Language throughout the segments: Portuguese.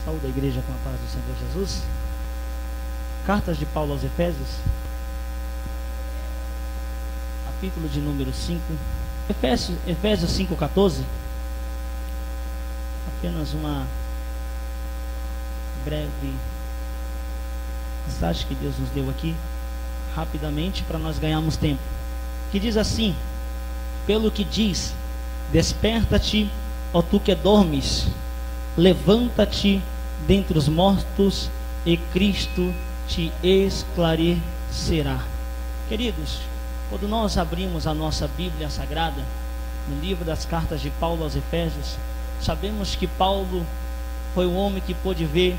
Saúde a igreja com a paz do Senhor Jesus. Cartas de Paulo aos Efésios, capítulo de número 5. Efésios 5,14. Apenas uma breve mensagem que Deus nos deu aqui, rapidamente, para nós ganharmos tempo. Que diz assim: pelo que diz, desperta-te, ó tu que dormes, levanta-te dentre os mortos, e Cristo te esclarecerá. Queridos, quando nós abrimos a nossa Bíblia Sagrada, no livro das cartas de Paulo aos Efésios, sabemos que Paulo foi o homem que pôde ver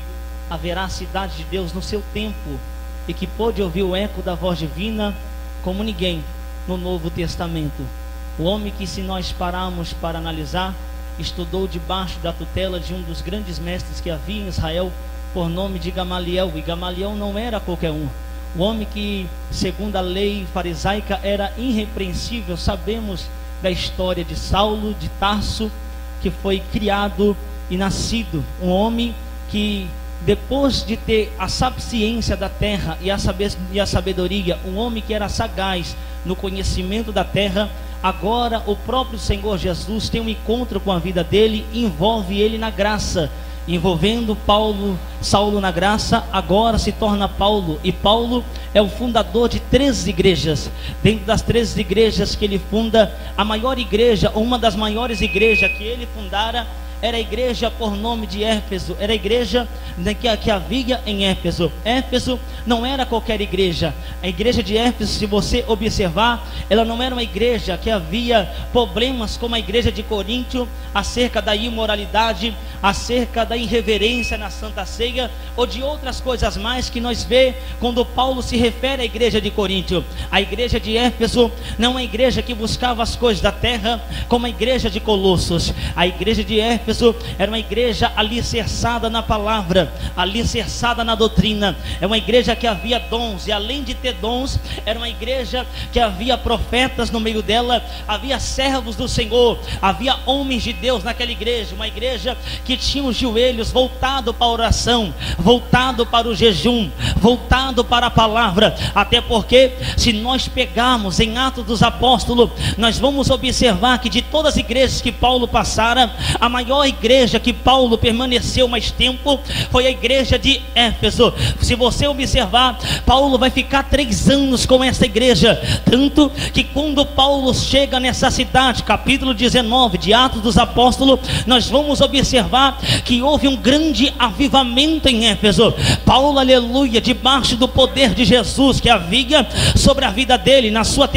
a veracidade de Deus no seu tempo, e que pôde ouvir o eco da voz divina como ninguém no Novo Testamento. O homem que, se nós pararmos para analisar, estudou debaixo da tutela de um dos grandes mestres que havia em Israel, por nome de Gamaliel. E Gamaliel não era qualquer um. O homem que, segundo a lei farisaica, era irrepreensível. Sabemos da história de Saulo de Tarso, que foi criado e nascido. Um homem que, depois de ter a sapiência da terra e a sabedoria, um homem que era sagaz no conhecimento da terra, agora o próprio Senhor Jesus tem um encontro com a vida dele, envolve ele na graça. Envolvendo Saulo na graça, agora se torna Paulo. E Paulo é o fundador de 3 igrejas. Dentro das 3 igrejas que ele funda, a maior igreja, ou uma das maiores igrejas que ele fundara, era a igreja por nome de Éfeso. Era a igreja que havia em Éfeso. Éfeso não era qualquer igreja. A igreja de Éfeso, se você observar, ela não era uma igreja que havia problemas como a igreja de Coríntio, acerca da imoralidade, acerca da irreverência na Santa Ceia, ou de outras coisas mais que nós vê quando Paulo se refere à igreja de Coríntio. A igreja de Éfeso não é uma igreja que buscava as coisas da terra, como a igreja de Colossos. A igreja de Éfeso era uma igreja alicerçada na palavra, alicerçada na doutrina. É uma igreja que havia dons, e além de ter dons, era uma igreja que havia profetas no meio dela, havia servos do Senhor, havia homens de Deus naquela igreja. Uma igreja que tinha os joelhos voltado para a oração, voltado para o jejum, voltado para a palavra. Até porque, se nós pegarmos em Atos dos Apóstolos, nós vamos observar que de todas as igrejas que Paulo passara, a maior igreja que Paulo permaneceu mais tempo foi a igreja de Éfeso. Se você observar, Paulo vai ficar 3 anos com essa igreja, tanto que quando Paulo chega nessa cidade, capítulo 19 de Atos dos Apóstolos, nós vamos observar que houve um grande avivamento em Éfeso. Paulo, aleluia, debaixo do poder de Jesus que havia sobre a vida dele, na sua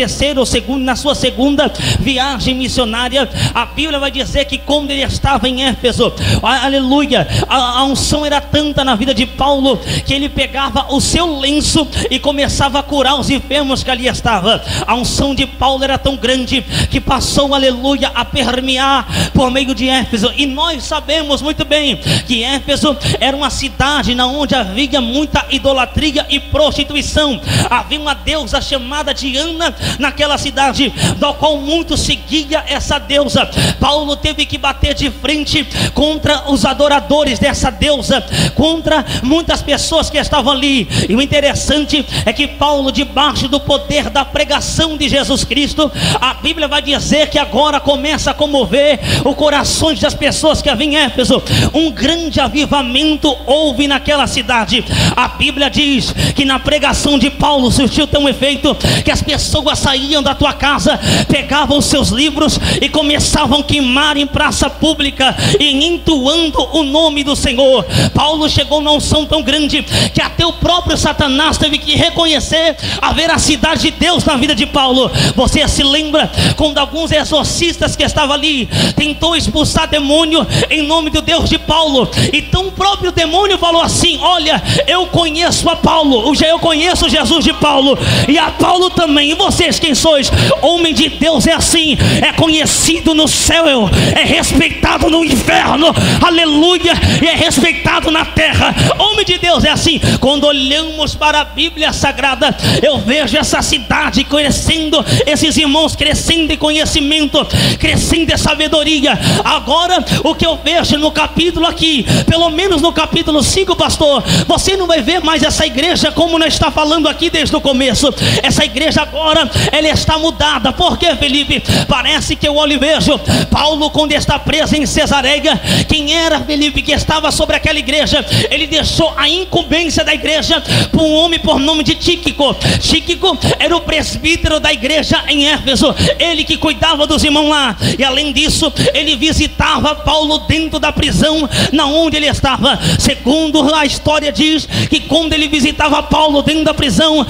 segunda viagem missionária, a Bíblia vai dizer que quando ele estava em Éfeso, aleluia, a unção era tanta na vida de Paulo, que ele pegava o seu lenço e começava a curar os enfermos que ali estavam. A unção de Paulo era tão grande que passou, aleluia, a permear por meio de Éfeso. E nós sabemos muito bem que Éfeso era uma cidade na onde havia muita idolatria e prostituição. Havia uma deusa chamada Diana naquela cidade, da qual muito seguia essa deusa. Paulo teve que bater de frente contra os adoradores dessa deusa, contra muitas pessoas que estavam ali. E o interessante é que Paulo, debaixo do poder da pregação de Jesus Cristo, a Bíblia vai dizer que agora começa a comover o coração das pessoas que haviam em Éfeso. Um grande avivamento houve naquela cidade. A Bíblia diz que na pregação de Paulo surgiu tão efeito que as pessoas saíam da tua casa, pegavam os seus livros e começavam a queimar em praça pública e entoando o nome do Senhor. Paulo chegou numa unção tão grande que até o próprio Satanás teve que reconhecer a veracidade de Deus na vida de Paulo. Você se lembra quando alguns exorcistas que estavam ali tentou expulsar demônio em nome do Deus de Paulo? Então o próprio demônio falou assim: olha, eu conheço a Paulo, eu conheço Jesus de Paulo, e a Paulo também. E vocês quem sois? Homem de Deus é assim, é conhecido no céu, é respeitado no inferno, aleluia, e é respeitado na terra. Homem de Deus é assim. Quando olhamos para a Bíblia Sagrada, eu vejo essa cidade crescendo, esses irmãos crescendo em conhecimento, crescendo em sabedoria. Agora o que eu vejo no capítulo aqui, pelo menos no capítulo 5, pastor, você não vai ver mais essa igreja como nós está falando aqui desde o começo. Essa igreja agora, ela está mudada. Por quê, Felipe? Parece que eu olho e vejo Paulo, quando está preso em Cesareia, quem era, Felipe, que estava sobre aquela igreja? Ele deixou a incumbência da igreja para um homem por nome de Tíquico. Tíquico era o presbítero da igreja em Éfeso, ele que cuidava dos irmãos lá, e além disso, ele visitava Paulo dentro da prisão, na onde ele estava. Segundo a história diz que quando ele visitava Paulo dentro da prisão,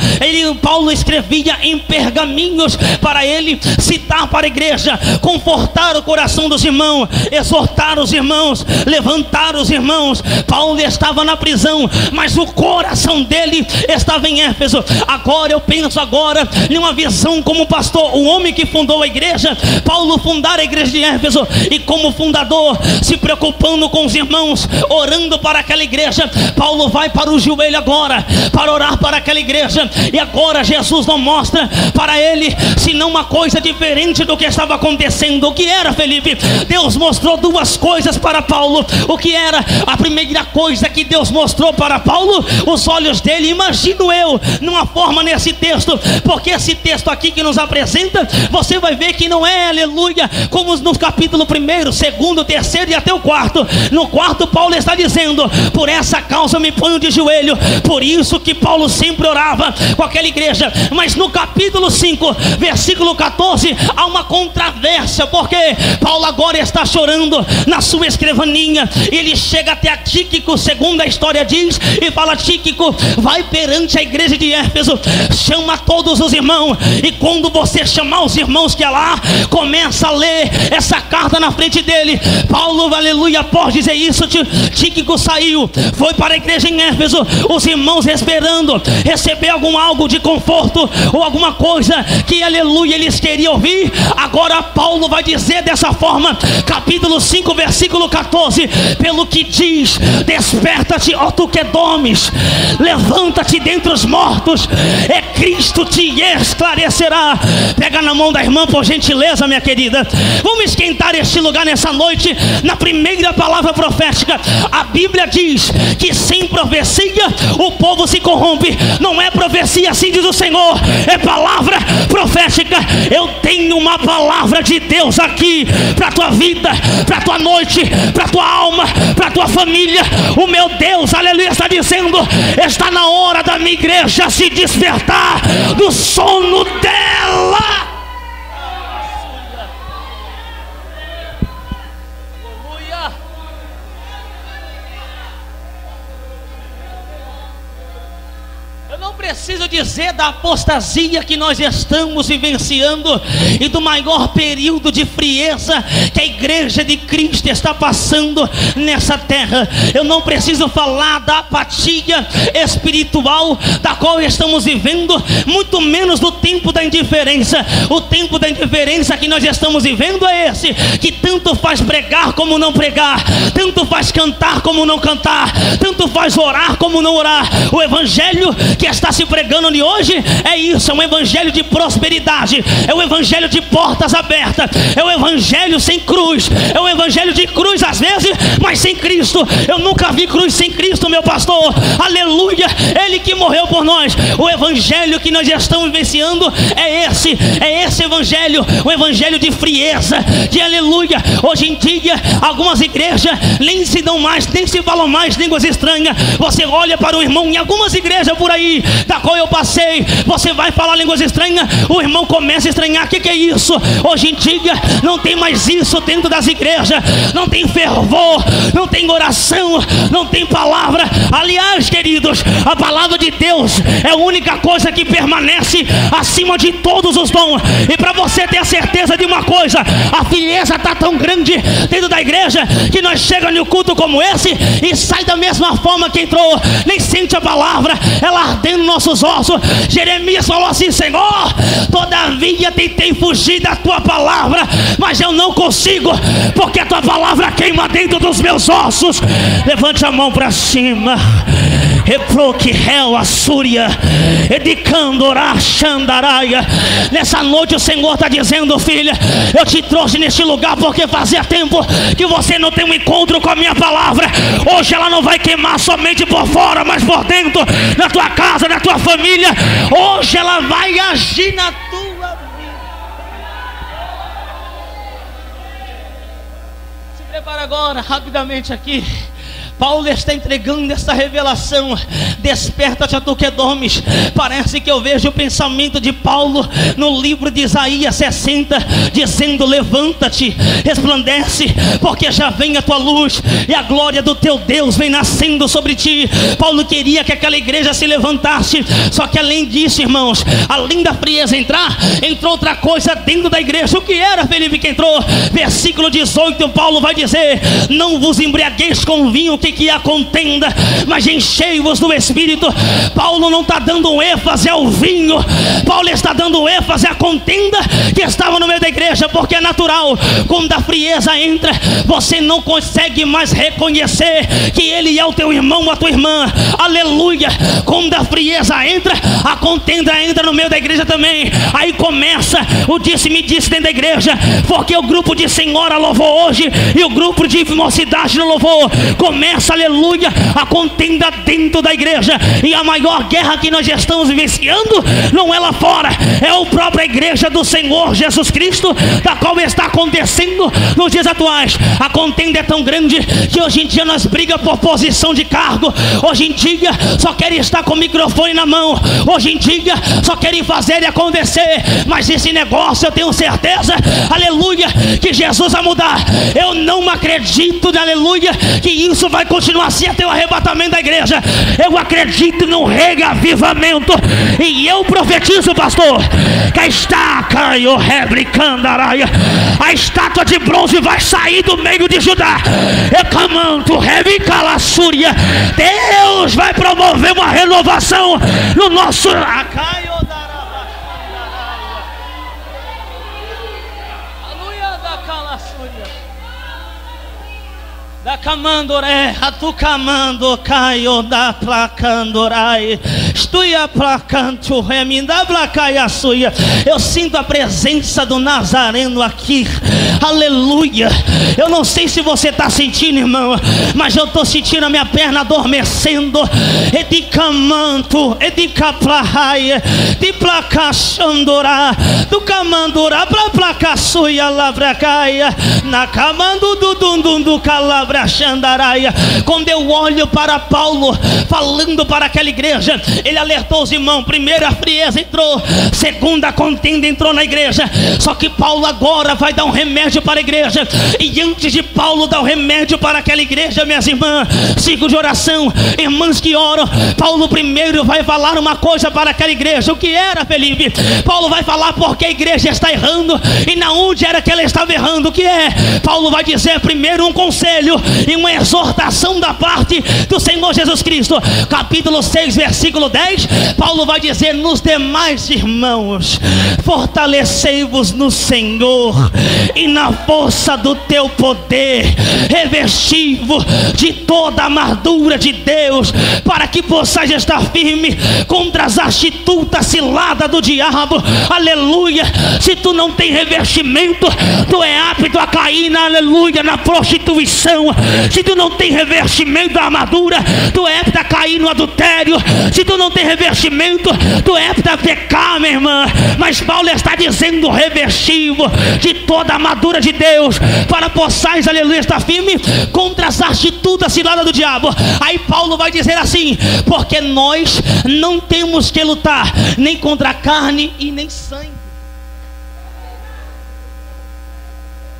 Paulo escrevia em pergaminhos para ele citar para a igreja, confortar o coração dos irmãos, exortar os irmãos, levantar os irmãos. Paulo estava na prisão, mas o coração dele estava em Éfeso. Agora eu penso em uma visão como pastor, o homem que fundou a igreja, Paulo fundar a igreja de Éfeso, e como fundador, se preocupando com os irmãos, orando para aquela igreja. Paulo vai para o joelho agora, para orar para aquela igreja, e agora Jesus não mostra para ele senão uma coisa diferente do que estava acontecendo. O que era, Felipe? Deus mostrou duas coisas para Paulo. O que era? A primeira coisa que Deus mostrou para Paulo, os olhos dele, imagino eu, numa forma nesse texto, porque esse texto aqui que nos apresenta, você vai ver que não é, aleluia, como no capítulo 1º, 2º, 3º e até o 4. No 4, Paulo está dizendo: por essa causa eu me ponho de joelho. Por isso que Paulo sempre orava com aquela igreja. Mas no capítulo 5, versículo 14, há uma controvérsia, porque Paulo agora está chorando na sua escrivaninha. Ele chega até a Tíquico, segundo a história diz, e fala: Tíquico, vai perante a igreja de Éfeso, chama todos os irmãos, e quando você chamar os irmãos que é lá, começa a ler essa carta na frente dele. Paulo, aleluia, após dizer isso, Tíquico saiu, foi para a igreja em Éfeso, os irmãos esperando receber algo de conforto, ou alguma coisa que, aleluia, eles queriam ouvir. Agora Paulo vai dizer dessa forma, capítulo 5, versículo 14: pelo que diz, desperta-te, ó tu que dormes, levanta-te dentre os mortos, e Cristo te esclarecerá. Pega na mão da irmã, por gentileza, minha querida. Vamos esquentar este lugar nessa noite, na primeira palavra profética. A Bíblia diz que sem profecia o povo se corrompe. Não é profecia, assim diz o Senhor, é palavra profética. Eu tenho uma palavra de Deus aqui para a tua vida, para a tua noite, para a tua alma, para a tua família. O meu Deus, aleluia, está dizendo: está na hora da minha igreja se despertar do sono dela. Preciso dizer da apostasia que nós estamos vivenciando e do maior período de frieza que a igreja de Cristo está passando nessa terra. Eu não preciso falar da apatia espiritual da qual estamos vivendo, muito menos do tempo da indiferença. O tempo da indiferença que nós estamos vivendo é esse, que tanto faz pregar como não pregar, tanto faz cantar como não cantar, tanto faz orar como não orar. O evangelho que está se pregando de hoje é isso, é um evangelho de prosperidade, é um evangelho de portas abertas, é um evangelho sem cruz, é um evangelho de cruz às vezes, mas sem Cristo. Eu nunca vi cruz sem Cristo, meu pastor, aleluia, Ele que morreu por nós. O evangelho que nós estamos vivenciando é esse evangelho, um evangelho de frieza, de aleluia. Hoje em dia, algumas igrejas nem se dão mais, nem se falam mais línguas estranhas. Você olha para o irmão em algumas igrejas por aí, da qual eu passei, você vai falar línguas estranhas, o irmão começa a estranhar. O que é isso? Hoje em dia não tem mais isso dentro das igrejas, não tem fervor, não tem oração, não tem palavra. Aliás, queridos, a palavra de Deus é a única coisa que permanece acima de todos os dons. E para você ter a certeza de uma coisa, a frieza está tão grande dentro da igreja que nós chegamos no culto como esse e sai da mesma forma que entrou, nem sente a palavra, ela ardendo nossos ossos. Jeremias falou assim: Senhor, todavia tentei fugir da tua palavra, mas eu não consigo, porque a tua palavra queima dentro dos meus ossos. Levante a mão para cima Nessa noite o Senhor está dizendo: filha, eu te trouxe neste lugar porque fazia tempo que você não tem um encontro com a minha palavra. Hoje ela não vai queimar somente por fora, mas por dentro, na tua casa, na tua família. Hoje ela vai agir na tua vida. Se prepara agora, rapidamente aqui. Paulo está entregando essa revelação. Desperta-te, a tu que dormes. Parece que eu vejo o pensamento de Paulo no livro de Isaías 60, dizendo: levanta-te, resplandece, porque já vem a tua luz, e a glória do teu Deus vem nascendo sobre ti. Paulo queria que aquela igreja se levantasse. Só que além disso, irmãos, além da frieza entrou outra coisa dentro da igreja. O que era, Felipe, que entrou? Versículo 18, Paulo vai dizer: não vos embriagueis com vinho, que há contenda, mas enchei-vos do Espírito. Paulo não está dando ênfase ao vinho, Paulo está dando ênfase à contenda que estava no meio da igreja, porque é natural, quando a frieza entra, você não consegue mais reconhecer que ele é o teu irmão ou a tua irmã. Aleluia! Quando a frieza entra, a contenda entra no meio da igreja também. Aí começa o disse-me-disse dentro da igreja, porque o grupo de senhora louvou hoje e o grupo de mocidade não louvou. Começa, aleluia, a contenda dentro da igreja. E a maior guerra que nós já estamos vivenciando não é lá fora, é a própria igreja do Senhor Jesus Cristo, da qual está acontecendo nos dias atuais. A contenda é tão grande que hoje em dia nós brigamos por posição de cargo. Hoje em dia só querem estar com o microfone na mão. Hoje em dia só querem fazer e acontecer. Mas esse negócio eu tenho certeza, aleluia, que Jesus vai mudar. Eu não acredito, aleluia, que isso vai continuar assim até o arrebatamento da igreja. Eu acredito no reavivamento, e eu profetizo, pastor, que a estátua de bronze vai sair do meio de Judá. Deus vai promover uma renovação no nosso da camandoré, a tu camando caio da placandorai, estuia placanto reminda placaia suia. Eu sinto a presença do Nazareno aqui, aleluia. Eu não sei se você está sentindo, irmão, mas eu estou sentindo a minha perna adormecendo. Edicamanto, edicaplahaia, de placachandorá, do camandorá, pra placaçuia, lavracaia, na camando do calabra. Quando eu olho para Paulo falando para aquela igreja, ele alertou os irmãos. Primeiro a frieza entrou, segunda a contenda entrou na igreja. Só que Paulo agora vai dar um remédio para a igreja. E antes de Paulo dar o remédio para aquela igreja, minhas irmãs, sigo de oração, irmãs que oram, Paulo primeiro vai falar uma coisa para aquela igreja. O que era, Felipe? Paulo vai falar porque a igreja está errando e na onde era que ela estava errando. O que é? Paulo vai dizer primeiro um conselho e uma exortação da parte do Senhor Jesus Cristo. Capítulo 6, versículo 10, Paulo vai dizer: nos demais, irmãos, fortalecei-vos no Senhor e na força do teu poder, revesti-vos de toda a armadura de Deus, para que possais estar firme contra as astutas ciladas do diabo. Aleluia. Se tu não tem revestimento, tu é apto a cair na, aleluia, na prostituição. Se tu não tem revestimento da armadura, tu é apto a cair no adultério. Se tu não tem revestimento, tu é apto a pecar, minha irmã. Mas Paulo está dizendo: revestivo de toda a armadura de Deus, para possais, aleluia, estar firme contra as astutas ciladas do diabo. Aí Paulo vai dizer assim: porque nós não temos que lutar nem contra a carne e nem sangue.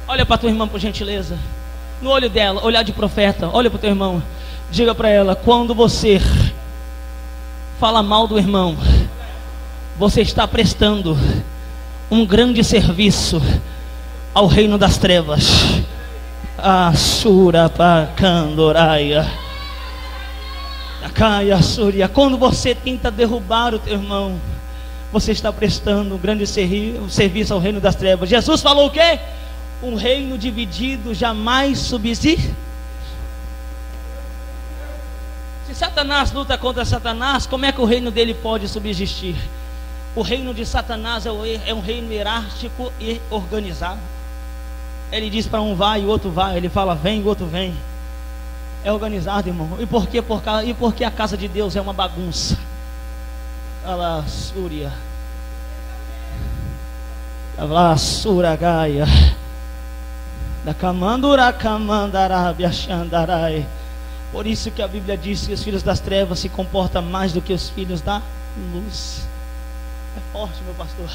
Olha para tua irmã, por gentileza, no olho dela, olhar de profeta. Olha para o teu irmão, diga para ela: quando você fala mal do irmão, você está prestando um grande serviço ao reino das trevas. Asura pacandoraia, Caia Súria. Quando você tenta derrubar o teu irmão, você está prestando um grande serviço ao reino das trevas. Jesus falou o quê? Um reino dividido jamais subsiste. Se Satanás luta contra Satanás, como é que o reino dele pode subsistir? O reino de Satanás é um reino hierárquico e organizado. Ele diz para um vai e o outro vai. Ele fala vem e o outro vem. É organizado, irmão. E por que a casa de Deus é uma bagunça? Alá, Súria. Alá, Suragaia. Da Camandura, Camandarabia, Xandarai. Por isso que a Bíblia diz que os filhos das trevas se comportam mais do que os filhos da luz. É forte, meu pastor.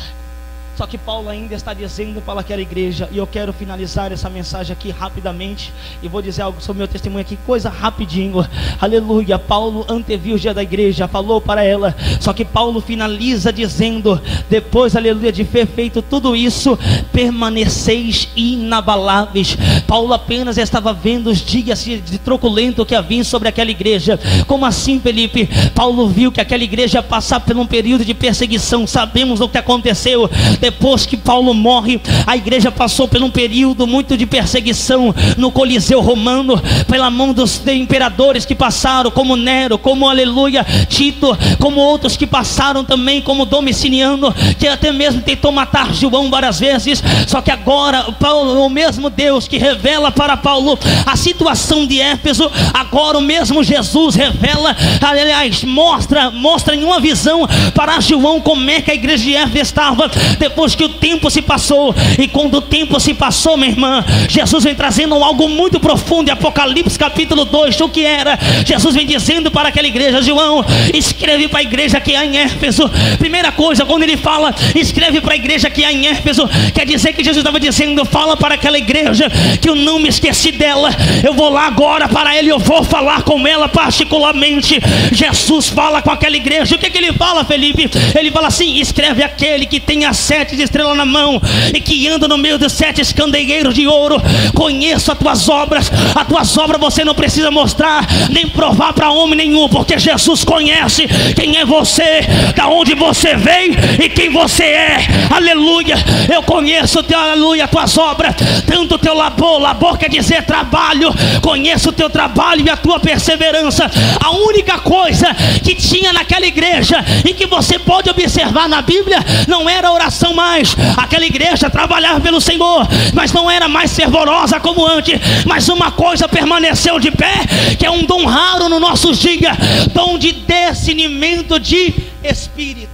Só que Paulo ainda está dizendo para aquela igreja, e eu quero finalizar essa mensagem aqui rapidamente, e vou dizer algo sobre o meu testemunho aqui, coisa rapidinho, aleluia. Paulo anteviu o dia da igreja, falou para ela, só que Paulo finaliza dizendo, depois, aleluia, de ter feito tudo isso, permaneceis inabaláveis. Paulo apenas estava vendo os dias de truculento que havia sobre aquela igreja. Como assim, Felipe? Paulo viu que aquela igreja ia passar por um período de perseguição. Sabemos o que aconteceu. Depois que Paulo morre, a igreja passou por um período muito de perseguição no Coliseu Romano, pela mão dos imperadores que passaram, como Nero, como aleluia, Tito, como outros que passaram também, como Domiciano, que até mesmo tentou matar João várias vezes. Só que agora Paulo, o mesmo Deus que revela para Paulo a situação de Éfeso, agora o mesmo Jesus revela, aliás, mostra em uma visão para João como é que a igreja de Éfeso estava depois que o tempo se passou. E quando o tempo se passou, minha irmã, Jesus vem trazendo algo muito profundo em Apocalipse capítulo 2. O que era? Jesus vem dizendo para aquela igreja, João, escreve para a igreja que há em Éfeso. Primeira coisa, quando ele fala, escreve para a igreja que há em Éfeso, quer dizer que Jesus estava dizendo, fala para aquela igreja que eu não me esqueci dela. Eu vou lá agora para ela e eu vou falar com ela particularmente. Jesus fala com aquela igreja. O que ele fala, Felipe? Ele fala assim, escreve aquele que tem as 7 estrelas na mão e que anda no meio dos 7 candeeiros de ouro. Conheço as tuas obras. As tuas obras você não precisa mostrar nem provar para homem nenhum, porque Jesus conhece quem é você, da onde você veio e quem você é. Aleluia. Eu conheço, aleluia, tuas obras, tanto o teu labor quer dizer trabalho. Conheço o teu trabalho e a tua perseverança. A única coisa que tinha naquela igreja e que você pode observar na Bíblia não era oração mais. Aquela igreja trabalhava pelo Senhor, mas não era mais fervorosa como antes. Mas uma coisa permaneceu de pé, que é um dom raro nos nossos dias: dom de discernimento de espírito.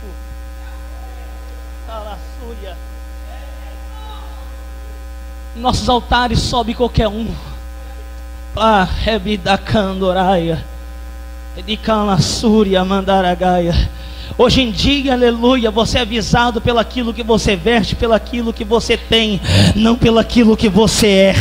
Nossos altares sobe qualquer um. Hoje em dia, aleluia, você é avisado pelo aquilo que você veste, pelo aquilo que você tem, não pelo aquilo que você é.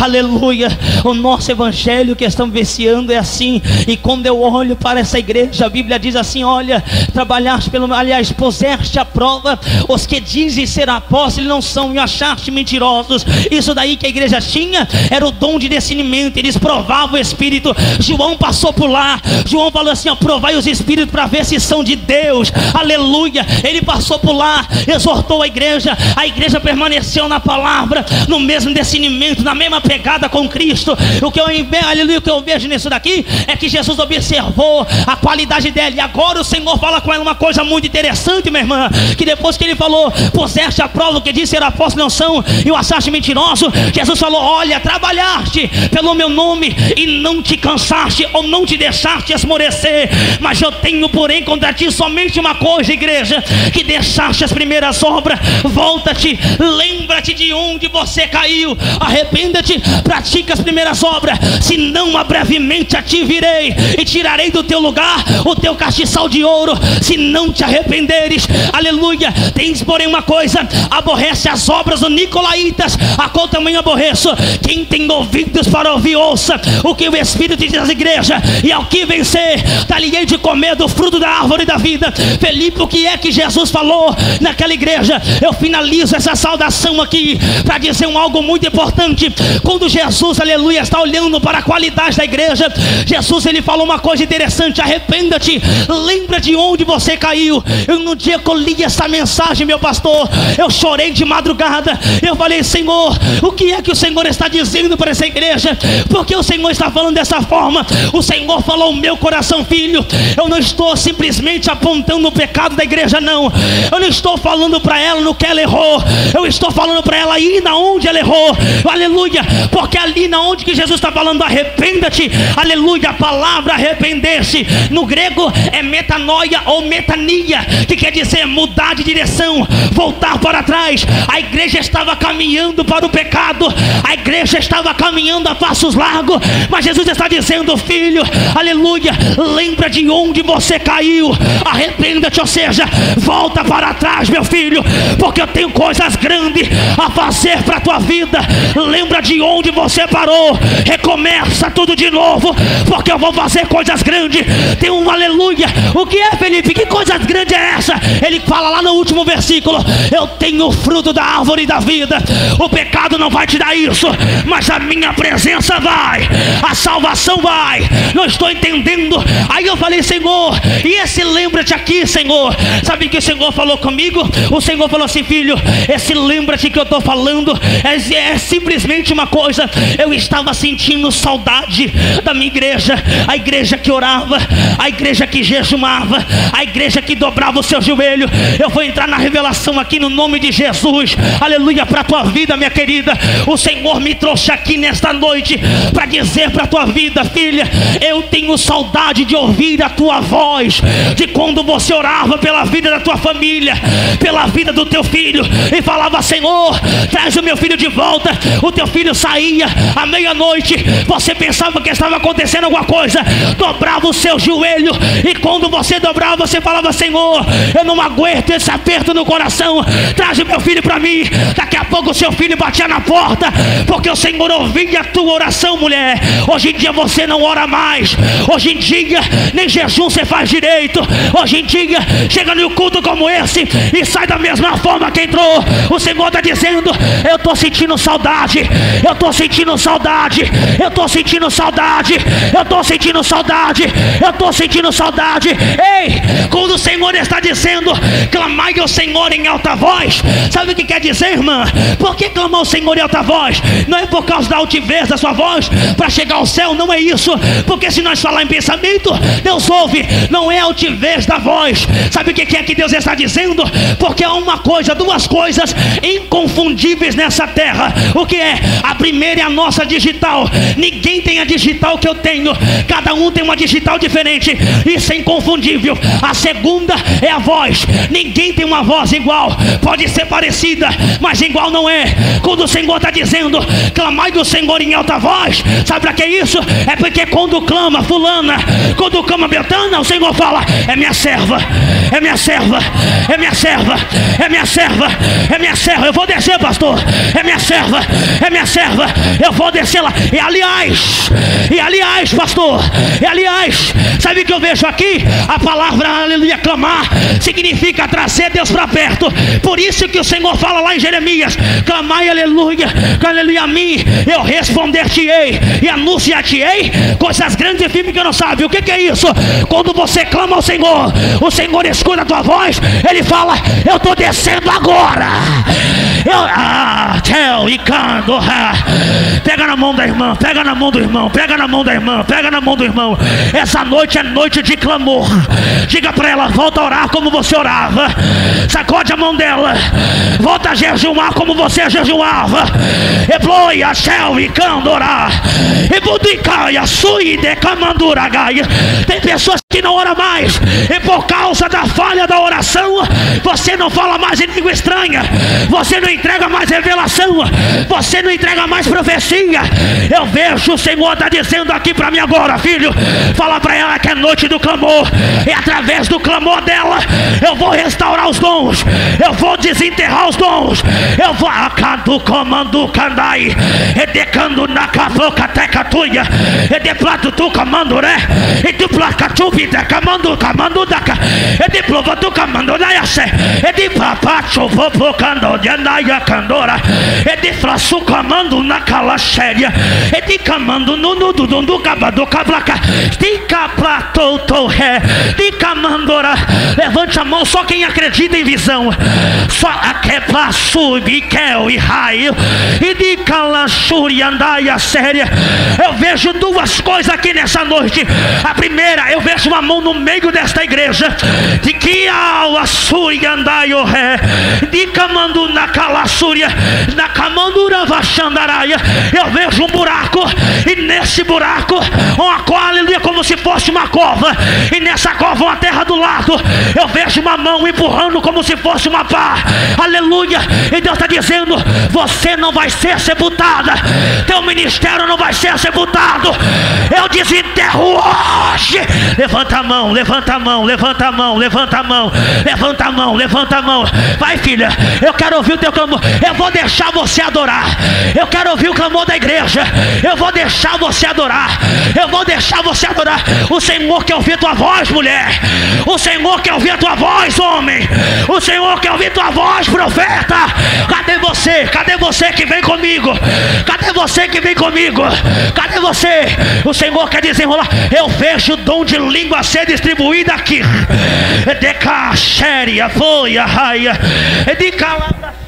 Aleluia. O nosso evangelho que estamos vivenciando é assim. E quando eu olho para essa igreja, a Bíblia diz assim: olha, trabalhaste aliás, puseste à prova os que dizem ser apóstolos e não são, e achaste mentirosos. Isso daí que a igreja tinha era o dom de discernimento. Eles provavam o espírito. João passou por lá. João falou assim: ó, provai os espíritos para ver se são de Deus. Aleluia. Ele passou por lá, exortou a igreja permaneceu na palavra, no mesmo discernimento, na mesma pegada com Cristo. O que eu vejo nisso daqui é que Jesus observou a qualidade dela, e agora o Senhor fala com ela uma coisa muito interessante, minha irmã, que depois que ele falou, puseste a prova o que disse ser apóstolo não são, e o achaste mentiroso, Jesus falou: olha, trabalhaste pelo meu nome e não te cansaste ou não te deixaste esmorecer, mas eu tenho porém contra ti somente uma coisa, igreja, que deixaste as primeiras obras. Volta-te, lembra-te de onde você caiu, arrependa-te, pratica as primeiras obras, senão brevemente a ti virei e tirarei do teu lugar o teu castiçal de ouro, se não te arrependeres. Aleluia. Tens porém uma coisa: aborrece as obras dos nicolaítas, a qual também aborreço. Quem tem ouvidos para ouvir, ouça o que o Espírito diz às igrejas. E ao que vencer, dar-lhe-ei de comer do fruto da árvore da vida. Felipe, o que é que Jesus falou naquela igreja? Eu finalizo essa saudação atenção aqui para dizer algo muito importante. Quando Jesus, aleluia, está olhando para a qualidade da igreja, Jesus ele falou uma coisa interessante: arrependa-te, lembra de onde você caiu. Eu, no dia que eu li essa mensagem, meu pastor, eu chorei de madrugada. Eu falei: Senhor, o que é que o Senhor está dizendo para essa igreja? Porque o Senhor está falando dessa forma? O Senhor falou ao meu coração: filho, eu não estou simplesmente apontando o pecado da igreja, não. Eu não estou falando para ela no que ela errou, eu estou falando para ela ir na onde ela errou, aleluia. Porque ali na onde que Jesus está falando arrependa-te, aleluia, a palavra arrepender-se no grego é metanoia ou metania, que quer dizer mudar de direção, voltar para trás. A igreja estava caminhando para o pecado, a igreja estava caminhando a passos largos, mas Jesus está dizendo: filho, aleluia, lembra de onde você caiu, arrependa-te, ou seja, volta para trás, meu filho, porque eu tenho coisas grandes a fazer para a tua vida. Lembra de onde você parou, recomeça tudo de novo, porque eu vou fazer coisas grandes. Tem um aleluia. O que é, Felipe? Que coisas grandes é essa? Ele fala lá no último versículo: eu tenho o fruto da árvore da vida. O pecado não vai te dar isso, mas a minha presença vai, a salvação vai. Não estou entendendo. Aí eu falei: Senhor, e esse lembra-te aqui, Senhor? Sabe o que o Senhor falou comigo? O Senhor falou assim: filho, esse lembra-te que eu estou falando é simplesmente uma coisa. Eu estava sentindo saudade da minha igreja, a igreja que orava, a igreja que jejumava, a igreja que dobrava o seu joelho. Eu vou entrar na revelação aqui no nome de Jesus, aleluia, para a tua vida, minha querida. O Senhor me trouxe aqui nesta noite para dizer para a tua vida: filha, eu tenho saudade de ouvir a tua voz, de quando você orava pela vida da tua família, pela vida do teu filho, e falava: Senhor, traz o meu filho de volta. O teu filho saía à meia-noite, você pensava que estava acontecendo alguma coisa, dobrava o seu joelho, e quando você dobrava, você falava: Senhor, eu não aguento esse aperto no coração, traz o meu filho para mim. Daqui a pouco o seu filho batia na porta, porque o Senhor ouvia a tua oração, mulher. Hoje em dia você não ora mais, hoje em dia nem jejum você faz direito, hoje em dia chega no culto como esse e sai da mesma forma que entrou. O Senhor está dizendo: eu estou sentindo saudade, eu estou sentindo saudade, eu estou sentindo saudade, eu estou sentindo saudade, eu estou sentindo saudade. Ei, quando o Senhor está dizendo clamai ao Senhor em alta voz, sabe o que quer dizer, irmã? Por que clamar ao Senhor em alta voz? Não é por causa da altivez da sua voz para chegar ao céu, não é isso. Porque se nós falar em pensamento, Deus ouve. Não é a altivez da voz. Sabe o que é que Deus está dizendo? Porque há uma coisa, duas coisas inconfundíveis nessa terra. O que é? A primeira é a nossa digital. Ninguém tem a digital que eu tenho, cada um tem uma digital diferente, isso é inconfundível. A segunda é a voz. Ninguém tem uma voz igual, pode ser parecida, mas igual não é. Quando o Senhor está dizendo clamai do Senhor em alta voz, sabe para que isso? É porque quando clama fulana, quando clama Betana, o Senhor fala: é minha serva, é minha serva, é minha serva, é minha serva, é minha serva. Eu vou descer, pastor, é minha serva, é minha serva, eu vou descer lá. E aliás, pastor, e aliás, sabe o que eu vejo aqui? A palavra aleluia, clamar, significa trazer Deus para perto. Por isso que o Senhor fala lá em Jeremias: clamai aleluia, aleluia a mim, eu responder-te-ei e anunciar-te-ei coisas grandes e firmes que eu não sabe. O que é isso? Quando você clama ao Senhor, o Senhor escuta a tua voz, Ele fala: eu estou descendo agora. Pega na mão da irmã, pega na mão do irmão, pega na mão da irmã, pega na mão do irmão. Essa noite é noite de clamor. Diga para ela: volta a orar como você orava. Sacode a mão dela, volta a jejumar como você jejuava. Ebloia, Shel e Candorá, Ebudicaia, Sui de Camanduragaia. Tem pessoas que não oram mais, e por causa da falha da oração, você não fala mais em língua estranha, você não entrega mais revelação, você não entrega mais profecia. Eu vejo o Senhor está dizendo aqui para mim agora: filho, fala para ela que é noite do clamor, e através do clamor dela eu vou restaurar os dons, eu vou desenterrar os dons, eu vou acando comando candai, e decando na cavoca tecatuia, e de plato tu comando, né? E de plato tu de comando da ca, e de prova tu comando da yace, e de papacho vou procando de anaia candora, e de flaço comando na calaxéria, e de comando no do cabado cablaca, de caplato to ré, de camandora. Levante a mão só quem acredita em visão, só a quebra subiquel e raio, e de calaxuri andaia séria. Eu vejo duas coisas aqui nessa noite. A primeira, eu vejo uma mão no meio desta igreja, de que a suri andaio ré, de camando na calaçúria, na camandura vaxandaraia. Eu vejo um buraco, e nesse buraco uma cova, aleluia, como se fosse uma cova, e nessa cova uma terra do lado. Eu vejo uma mão empurrando como se fosse uma pá, aleluia. E Deus está dizendo: você não vai ser sepultada, teu ministério não vai ser sepultado, eu desenterro hoje. Levanta a mão, levanta a mão, levanta a mão, levanta a mão, levanta a mão, levanta a mão. Vai, filha, eu quero ouvir o teu clamor. Eu vou deixar você adorar, eu quero ouvir o clamor da igreja. Eu vou deixar você adorar, eu vou deixar você adorar. O Senhor quer ouvir tua voz, mulher. O Senhor quer ouvir a tua voz, homem. O Senhor quer ouvir tua voz, profeta. Cadê você? Cadê você que vem comigo? Cadê você que vem comigo? Cadê você? O Senhor quer desenrolar. Eu vejo o dom de língua ser distribuído aqui. De caxéria, foi a raia, de calabra.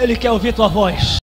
Ele quer ouvir tua voz.